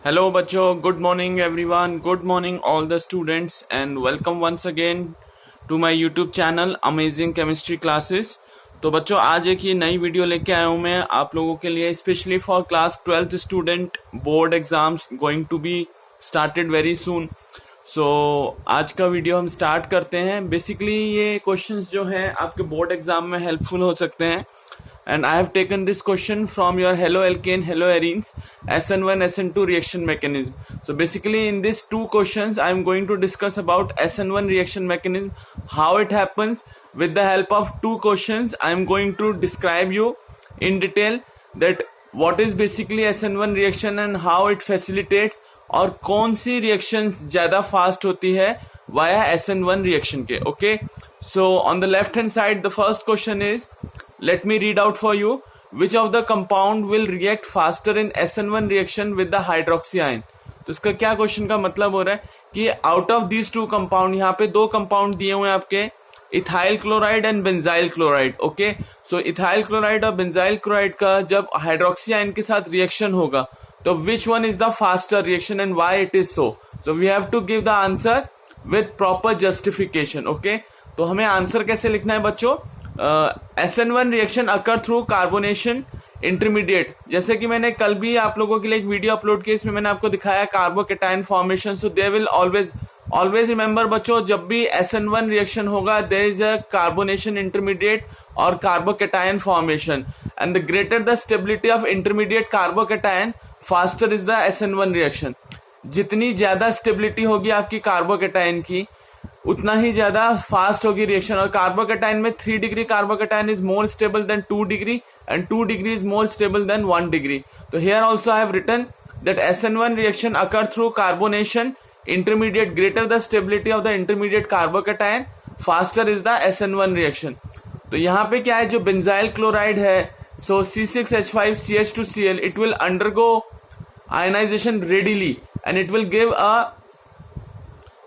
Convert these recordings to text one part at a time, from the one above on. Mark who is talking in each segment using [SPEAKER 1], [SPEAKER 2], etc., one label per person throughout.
[SPEAKER 1] Hello बच्चों, good morning everyone, good morning all the students and welcome once again to my YouTube channel Amazing Chemistry Classes। तो बच्चों आज एक ये नई वीडियो लेके आया हूँ मैं आप लोगों के लिए specially for class 12th student. Board exams going to be started very soon. So आज का वीडियो हम स्टार्ट करते हैं। बेसिकली ये क्वेश्चंस जो हैं आपके बोर्ड एग्जाम में हेल्पफुल हो सकते हैं। And I have taken this question from your haloalkane haloarenes SN1 SN2 reaction mechanism. So basically in these two questions I am going to discuss about SN1 reaction mechanism, how it happens. With the help of two questions I am going to describe you in detail that what is basically SN1 reaction and how it facilitates और कौन सी reactions ज़्यादा fast होती है via SN1 reaction के। Okay, so on the left hand side the first question is, let me read out for you, which of the compound will react faster in SN1 reaction with the hydroxy ion। तो इसका क्या question का मतलब हो रहा है कि out of these two compound, यहाँ पे दो कंपाउंड दिए हुए हैं आपके, ethyl chloride and benzyl chloride. Okay, so ethyl chloride और बेंजाइल क्लोराइड का जब हाइड्रोक्सी आयन के साथ रिएक्शन होगा तो which one is the faster reaction and why it is so. So we have to give the answer with proper justification. Okay, तो हमें आंसर कैसे लिखना है बच्चों। SN1 reaction occur through carbonation intermediate. जैसे कि मैंने कल भी आप लोगों के लिए एक वीडियो अपलोड किया, इसमें मैंने आपको दिखाया carbocation formation. So they will always remember बच्चों, जब भी SN1 रिएक्शन होगा there is a carbonation intermediate और carbocation formation, and the greater the stability of intermediate carbocation faster is the SN1 reaction. जितनी ज्यादा स्टेबिलिटी होगी आपकी कार्बोकेटाइन की उतना ही ज्यादा फास्ट होगी रिएक्शन। और कार्बोकेटाइन में 3 degree carbocation is more stable than 2 degree and 2 degree is more stable than 1 degree. तो here also I have written that SN1 reaction occur through carbonation intermediate, greater the stability of the intermediate carbocation faster is the SN1 reaction. तो यहाँ पे क्या है, जो benzyl chloride है, so C6H5CH2Cl, it will undergo ionization readily and it will give a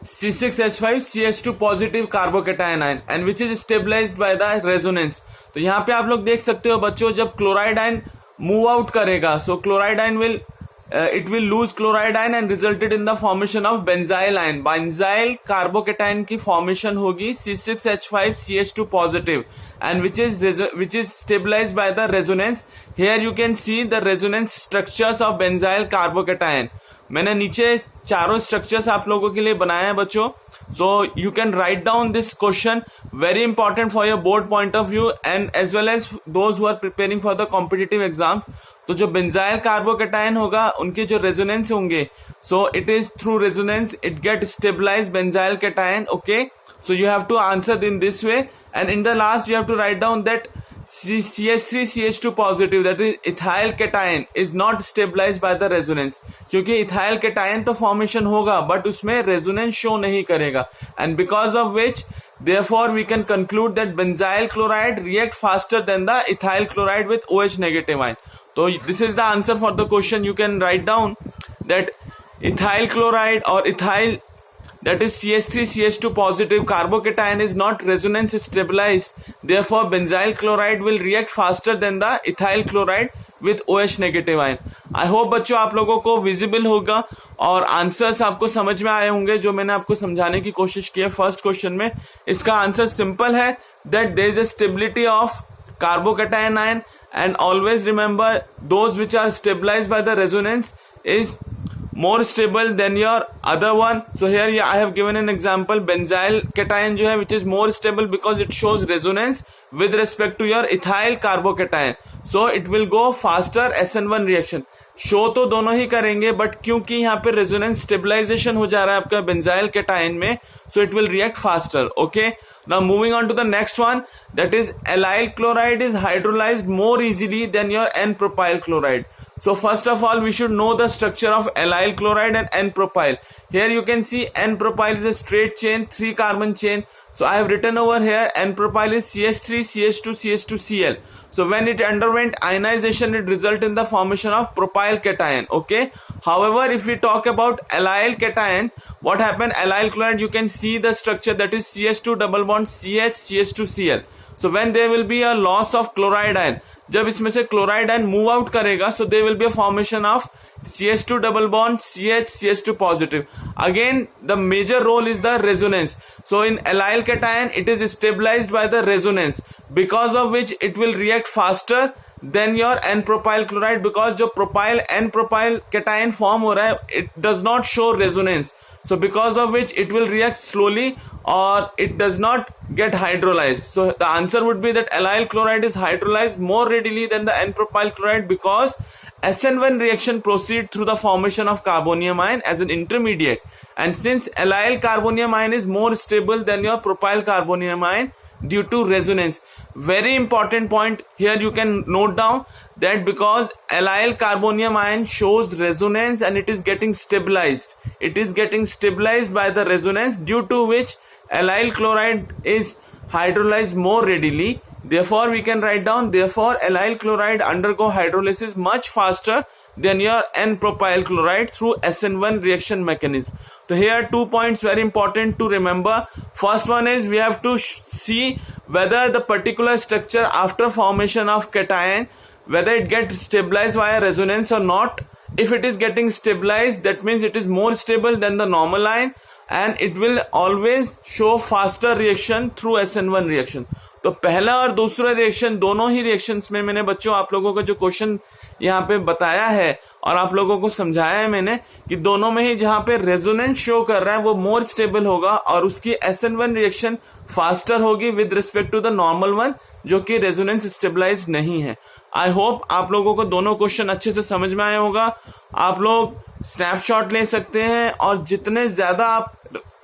[SPEAKER 1] C6H5CH2 positive carbocation ion and which is stabilized by the resonance. तो यहाँ पे आप लोग देख सकते हो बच्चों, जब क्लोराइड आयन मूव आउट करेगा so chloride ion will it will lose chloride ion and resulted in the formation of benzyl ion. Benzyl carbocation की फॉर्मेशन होगी C6H5CH2 positive and which is stabilized by the resonance. Here you can see the resonance structures of benzyl carbocation. मैंने नीचे चारों structures आप लोगों के लिए बनाए हैं बच्चों। So you can write down this question, very important for your board point of view and as well as those who are preparing for the competitive exams. तो जो बेंजाइल कार्बोकेटाइन होगा उनके जो रेजोनेंस होंगे, so it is through resonance it get stabilize benzyl cation. Okay, so you have to answer in this way and in the last you have to write down that CH3CH2 positive, that is ethyl cation, is not stabilized by the resonance। क्योंकि ethyl cation तो formation होगा but उसमें resonance show नहीं करेगा, and because of which therefore we can conclude that benzyl chloride react faster than the ethyl chloride with OH negative ion। तो this is the answer for the question। You can write down that ethyl chloride or ethyl, that is CH3CH2 positive carbocation is not resonance stabilized, therefore benzyl chloride will react faster than the ethyl chloride with OH negative ion। I hope बच्चों आप लोगों को visible होगा और answers आपको समझ में आए होंगे जो मैंने आपको समझाने की कोशिश की है फर्स्ट क्वेश्चन में। इसका आंसर सिंपल है, that there is a stability of carbocation ion and always remember those which are stabilized by the resonance is more stable than your other one। So here I have given an example, benzyl cation जो है which is more stable because it shows resonance with respect to your ethyl carbocation, so it will go faster SN1 reaction। Show तो दोनों ही करेंगे but क्योंकि यहाँ पे resonance stabilization हो जा रहा है आपका बेंजाइल केटाइन में, so it will react faster. Okay, now moving on to the next one, that is allyl chloride is hydrolysed more easily than your n propyl chloride. So first of all we should know the structure of allyl chloride and N-propyl। Here you can see N-propyl is a straight chain, 3 carbon chain। So I have written over here N-propyl is CH3 CH2 CH2Cl। So when it underwent ionization it result in the formation of propyl cation। Okay, however if we talk about allyl cation, what happened, allyl chloride you can see the structure, that is CH2 double bond CH CH2Cl। So when there will be a loss of chloride ion, जब इसमें से chloride ion move out करेगा so there will be a formation of CH2 double bond, CH, CH2 positive. Again, the major role is the resonance. So in allyl cation, it is stabilized by the resonance, because of which it will react faster than your N-propyl chloride, because जो propyl N-propyl cation form हो रहा है, it does not show resonance. So because of which it will react slowly or it does not get hydrolyzed. So the answer would be that allyl chloride is hydrolyzed more readily than the N-propyl chloride, because SN1 reaction proceeds through the formation of carbonium ion as an intermediate. And since allyl carbonium ion is more stable than your propyl carbonium ion due to resonance. Very important point here, you can note down that because allyl carbonium ion shows resonance and it is getting stabilized. It is getting stabilized by the resonance, due to which allyl chloride is hydrolyzed more readily. Therefore, we can write down, therefore allyl chloride undergo hydrolysis much faster than your N-propyl chloride through SN1 reaction mechanism. So here 2 points very important to remember. First one is we have to see whether the particular structure after formation of cation, whether it gets stabilized via resonance or not. If it is getting stabilized, that means it is more stable than the normal ion and it will always show faster reaction through SN1 reaction. तो पहला और दूसरा reaction, दोनों ही reactions में मैंने बच्चों आप लोगों का जो क्वेश्चन यहाँ पे बताया है और आप लोगों को समझाया है मैंने कि दोनों में ही जहाँ पे रेजोनेंस शो कर रहा है वो मोर स्टेबल होगा और उसकी SN1 रिएक्शन फास्टर होगी with respect to the normal one जो कि रेजोनेंस स्टेबलाइज नहीं है. आई होप आप लोगों को दोनों क्वेश्चन अच्छे से समझ में आया होगा. आप लोग स्नैपशॉट ले सकते हैं और जितने ज्यादा आप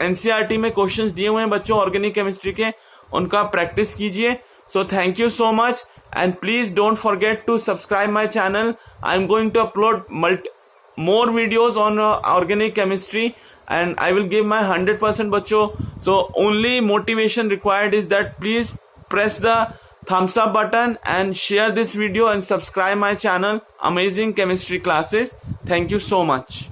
[SPEAKER 1] एनसीईआरटी में क्वेश्चंस दिए हुए हैं बच्चों ऑर्गेनिक केमिस्ट्री के, उनका प्रैक्टिस कीजिए. So thank you so much and please don't forget to subscribe my channel. I'm going to upload more videos on organic chemistry and I will give my 100% बच्चों. So only motivation required is that please press the thumbs up button and share this video and subscribe my channel Amazing Chemistry Classes. Thank you so much.